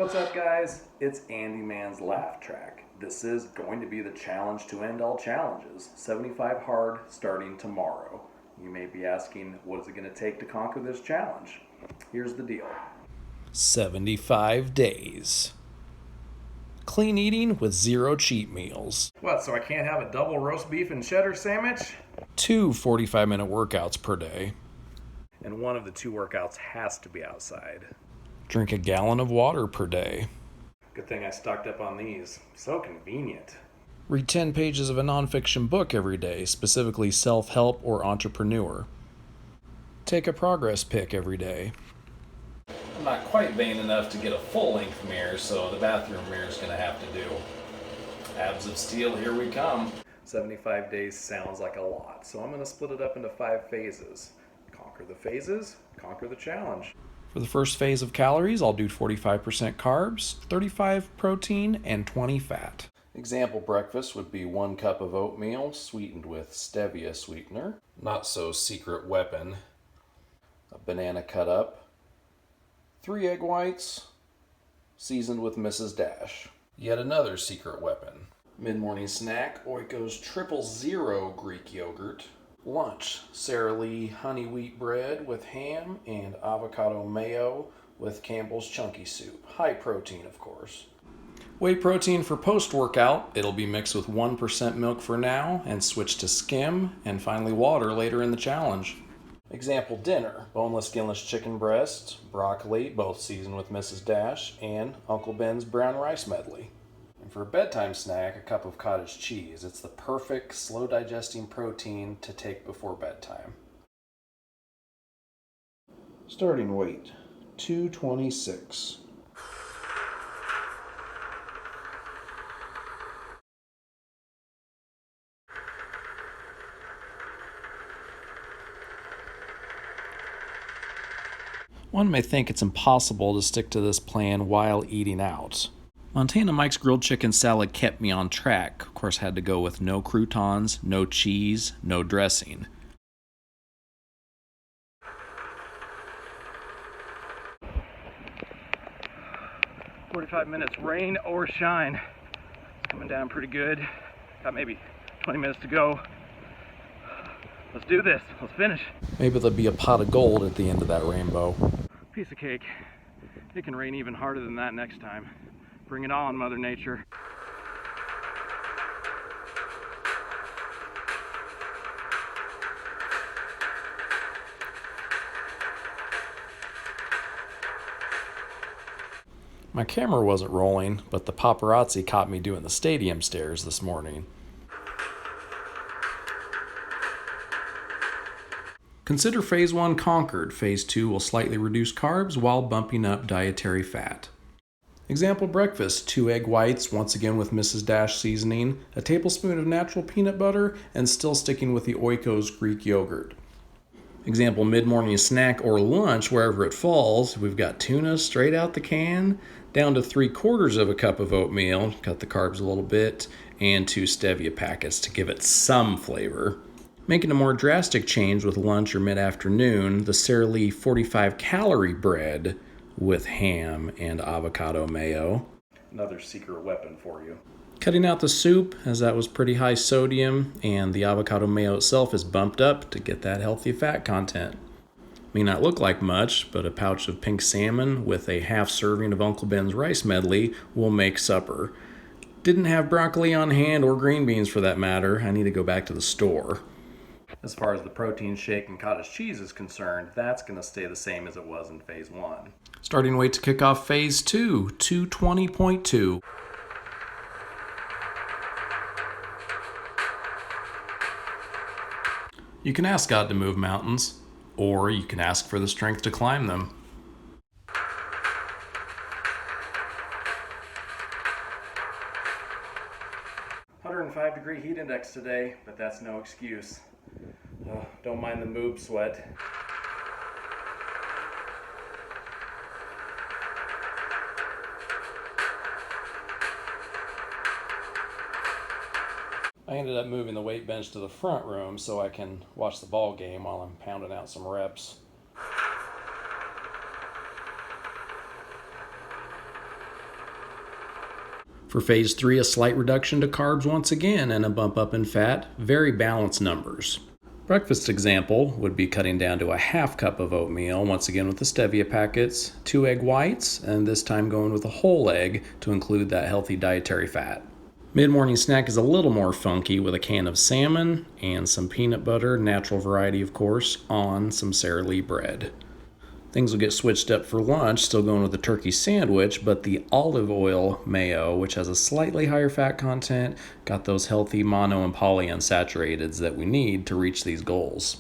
What's up, guys? It's Andyman's Laugh Track. This is going to be the challenge to end all challenges. 75 hard starting tomorrow. You may be asking, what is it going to take to conquer this challenge? Here's the deal. 75 days. Clean eating with 0 cheat meals. What, so I can't have a double roast beef and cheddar sandwich? 2 45-minute workouts per day. And one of the 2 workouts has to be outside. Drink a gallon of water per day. Good thing I stocked up on these. So convenient. Read 10 pages of a nonfiction book every day, specifically self-help or entrepreneur. Take a progress pic every day. I'm not quite vain enough to get a full-length mirror, so the bathroom mirror is going to have to do. Abs of steel, here we come. 75 days sounds like a lot, so I'm going to split it up into 5 phases. Conquer the phases, conquer the challenge. For the first phase of calories, I'll do 45% carbs, 35 protein, and 20 fat. Example breakfast would be 1 cup of oatmeal sweetened with stevia sweetener. Not so secret weapon. A banana cut up. 3 egg whites, seasoned with Mrs. Dash. Yet another secret weapon. Mid-morning snack, Oiko's 000 Greek yogurt. Lunch, Sara Lee honey wheat bread with ham and avocado mayo with Campbell's chunky soup. High protein, of course. Whey protein for post-workout. It'll be mixed with 1% milk for now and switch to skim and finally water later in the challenge. Example dinner, boneless skinless chicken breast, broccoli, both seasoned with Mrs. Dash, and Uncle Ben's brown rice medley. And for a bedtime snack, a cup of cottage cheese. It's the perfect, slow-digesting protein to take before bedtime. Starting weight, 226. One may think it's impossible to stick to this plan while eating out. Montana Mike's grilled chicken salad kept me on track. Of course, had to go with no croutons, no cheese, no dressing. "45 minutes, rain or shine." Coming down pretty good. Got maybe 20 minutes to go. Let's do this. Let's finish. Maybe there'll be a pot of gold at the end of that rainbow. Piece of cake. It can rain even harder than that next time. Bring it on, Mother Nature. My camera wasn't rolling, but the paparazzi caught me doing the stadium stairs this morning. Consider phase 1 conquered. Phase 2 will slightly reduce carbs while bumping up dietary fat. Example breakfast, 2 egg whites, once again with Mrs. Dash seasoning, a tablespoon of natural peanut butter, and still sticking with the Oiko's Greek yogurt. Example mid-morning snack or lunch, wherever it falls, we've got tuna straight out the can, down to 3/4 of a cup of oatmeal, cut the carbs a little bit, and 2 stevia packets to give it some flavor. Making a more drastic change with lunch or mid-afternoon, the Sara Lee 45-calorie bread with ham and avocado mayo. Another secret weapon for you. Cutting out the soup, as that was pretty high sodium, and the avocado mayo itself is bumped up to get that healthy fat content. May not look like much, but a pouch of pink salmon with a half serving of Uncle Ben's rice medley will make supper. Didn't have broccoli on hand or green beans for that matter. I need to go back to the store. As far as the protein shake and cottage cheese is concerned, that's going to stay the same as it was in phase 1. Starting weight to kick off phase 2, 220.2. You can ask God to move mountains, or you can ask for the strength to climb them. "105-degree heat index today, but that's no excuse. Don't mind the moob sweat." I ended up moving the weight bench to the front room so I can watch the ball game while I'm pounding out some reps. For phase 3, a slight reduction to carbs once again and a bump up in fat, very balanced numbers. Breakfast example would be cutting down to a half cup of oatmeal, once again with the stevia packets, 2 egg whites, and this time going with a whole egg to include that healthy dietary fat. Mid-morning snack is a little more funky with a can of salmon and some peanut butter, natural variety of course, on some Sara Lee bread. Things will get switched up for lunch, still going with the turkey sandwich, but the olive oil mayo, which has a slightly higher fat content, got those healthy mono and polyunsaturateds that we need to reach these goals.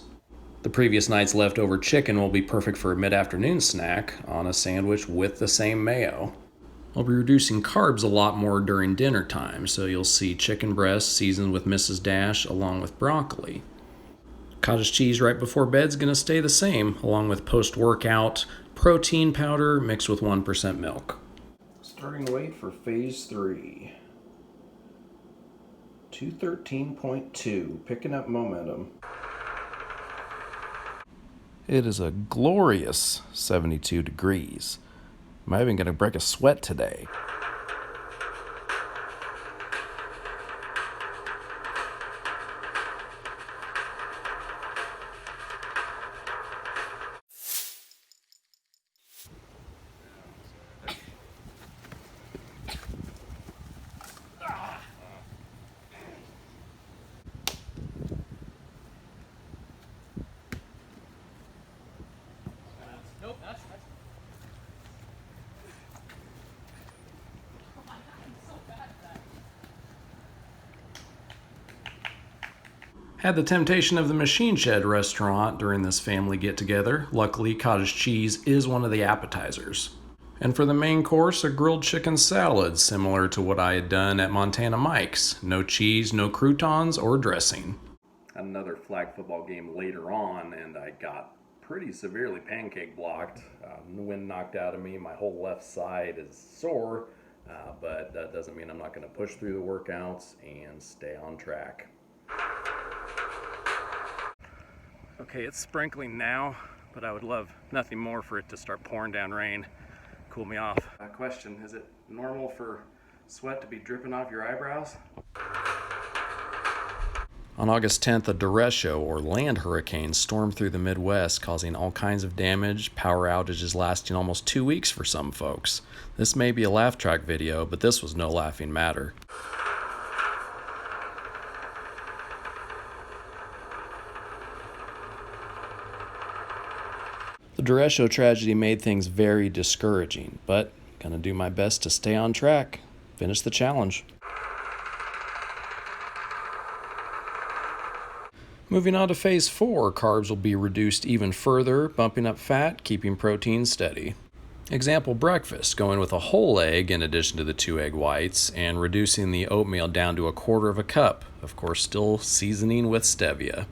The previous night's leftover chicken will be perfect for a mid-afternoon snack on a sandwich with the same mayo. I'll be reducing carbs a lot more during dinner time, so you'll see chicken breast seasoned with Mrs. Dash along with broccoli. Cottage cheese right before bed's going to stay the same, along with post-workout protein powder mixed with 1% milk. Starting weight for phase 3. 213.2, picking up momentum. It is a glorious 72 degrees. Am I even going to break a sweat today? Had the temptation of the Machine Shed restaurant during this family get-together. Luckily, cottage cheese is one of the appetizers. And for the main course, a grilled chicken salad, similar to what I had done at Montana Mike's. No cheese, no croutons, or dressing. Another flag football game later on, and I got pretty severely pancake blocked. The wind knocked out of me. My whole left side is sore, but that doesn't mean I'm not going to push through the workouts and stay on track. Okay, it's sprinkling now, but I would love nothing more for it to start pouring down rain, cool me off. Question, is it normal for sweat to be dripping off your eyebrows? On August 10th, a derecho, or land hurricane, stormed through the Midwest, causing all kinds of damage, power outages lasting almost 2 weeks for some folks. This may be a laugh track video, but this was no laughing matter. The derecho tragedy made things very discouraging, but gonna do my best to stay on track, finish the challenge. Moving on to phase 4, carbs will be reduced even further, bumping up fat, keeping protein steady. Example breakfast, going with a whole egg in addition to the 2 egg whites, and reducing the oatmeal down to 1/4 cup, of course still seasoning with stevia.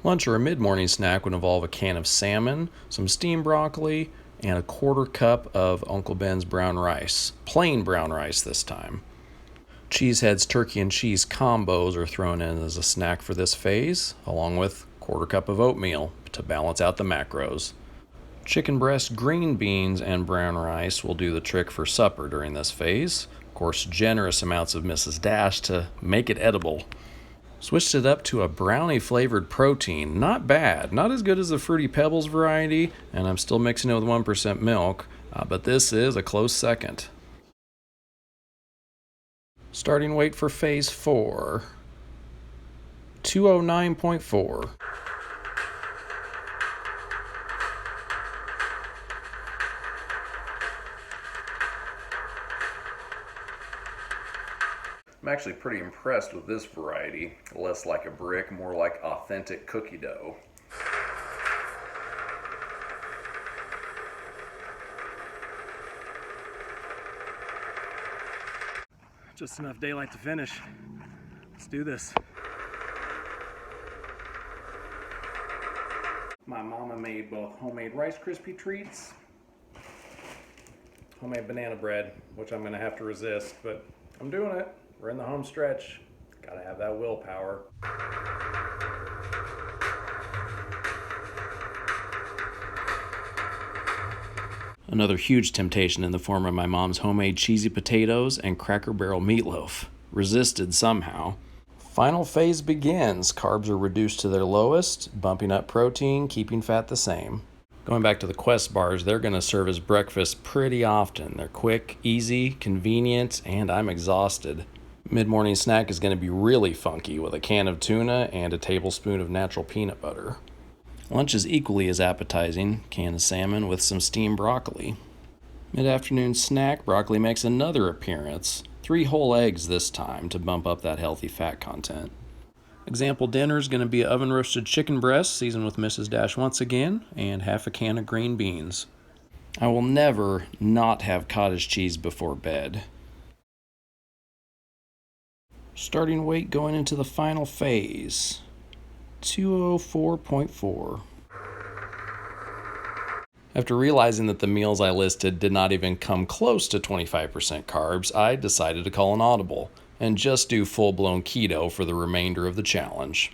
Lunch or a mid-morning snack would involve a can of salmon, some steamed broccoli, and 1/4 cup of Uncle Ben's brown rice. Plain brown rice this time. Cheesehead's turkey and cheese combos are thrown in as a snack for this phase, along with 1/4 cup of oatmeal to balance out the macros. Chicken breast, green beans, and brown rice will do the trick for supper during this phase. Of course, generous amounts of Mrs. Dash to make it edible. Switched it up to a brownie-flavored protein. Not bad. Not as good as the Fruity Pebbles variety, and I'm still mixing it with 1% milk, but this is a close second. Starting weight for phase 4, 209.4. I'm actually pretty impressed with this variety. Less like a brick, more like authentic cookie dough. Just enough daylight to finish. Let's do this. My mama made both homemade Rice Krispie treats, homemade banana bread, which I'm gonna have to resist, but I'm doing it. We're in the home stretch. Gotta have that willpower. Another huge temptation in the form of my mom's homemade cheesy potatoes and Cracker Barrel meatloaf. Resisted somehow. Final phase begins. Carbs are reduced to their lowest, bumping up protein, keeping fat the same. Going back to the Quest bars, they're going to serve as breakfast pretty often. They're quick, easy, convenient, and I'm exhausted. Mid-morning snack is going to be really funky with a can of tuna and a tablespoon of natural peanut butter. Lunch is equally as appetizing, can of salmon with some steamed broccoli. Mid-afternoon snack, broccoli makes another appearance. 3 whole eggs this time to bump up that healthy fat content. Example dinner is going to be oven roasted chicken breast seasoned with Mrs. Dash once again, and half a can of green beans. I will never not have cottage cheese before bed. Starting weight going into the final phase, 204.4. After realizing that the meals I listed did not even come close to 25% carbs, I decided to call an audible and just do full-blown keto for the remainder of the challenge.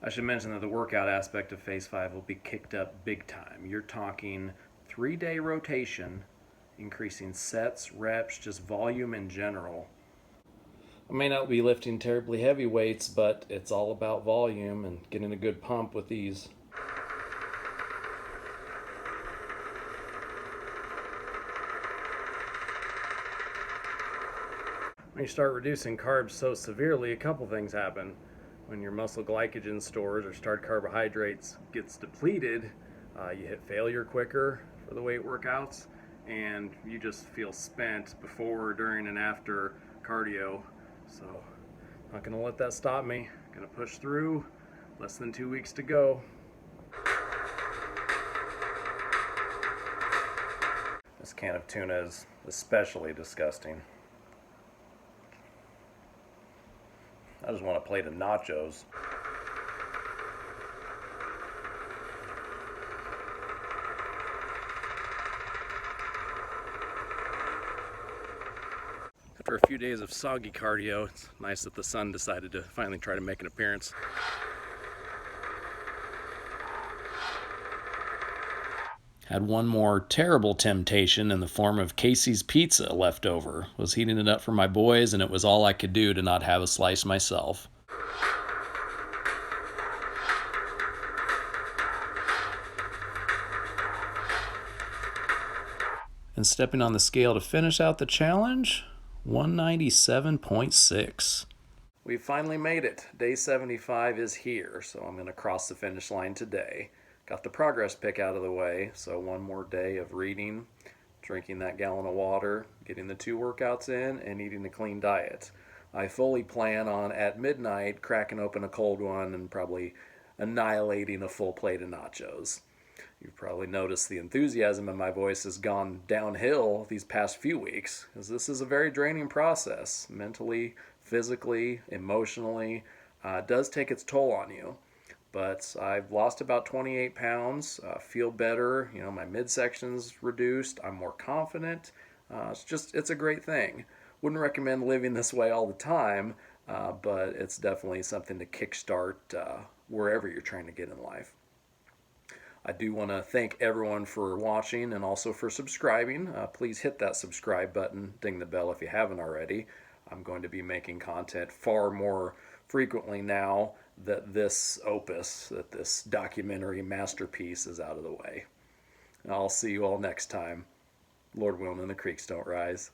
I should mention that the workout aspect of Phase 5 will be kicked up big time. You're talking 3-day rotation, increasing sets, reps, just volume in general. I may not be lifting terribly heavy weights, but it's all about volume and getting a good pump with these. When you start reducing carbs so severely, a couple things happen. When your muscle glycogen stores or started carbohydrates gets depleted, you hit failure quicker for the weight workouts, and you just feel spent before, during, and after cardio. So I'm not going to let that stop me. I'm going to push through. Less than 2 weeks to go. This can of tuna is especially disgusting. I just want a plate of nachos. After a few days of soggy cardio, it's nice that the sun decided to finally try to make an appearance. Had one more terrible temptation in the form of Casey's pizza left over. Was heating it up for my boys, and it was all I could do to not have a slice myself. And stepping on the scale to finish out the challenge, 197.6. We finally made it. Day 75 is here, so I'm going to cross the finish line today. Got the progress pick out of the way, so one more day of reading, drinking that gallon of water, getting the 2 workouts in, and eating a clean diet. I fully plan on, at midnight, cracking open a cold one and probably annihilating a full plate of nachos. You've probably noticed the enthusiasm in my voice has gone downhill these past few weeks, because this is a very draining process, mentally, physically, emotionally. It does take its toll on you. But I've lost about 28 pounds, feel better, my midsection's reduced, I'm more confident. It's a great thing. Wouldn't recommend living this way all the time, but it's definitely something to kickstart wherever you're trying to get in life. I do want to thank everyone for watching and also for subscribing. Please hit that subscribe button, ding the bell if you haven't already. I'm going to be making content far more frequently now that this documentary masterpiece is out of the way. I'll see you all next time. Lord willing, the creeks don't rise.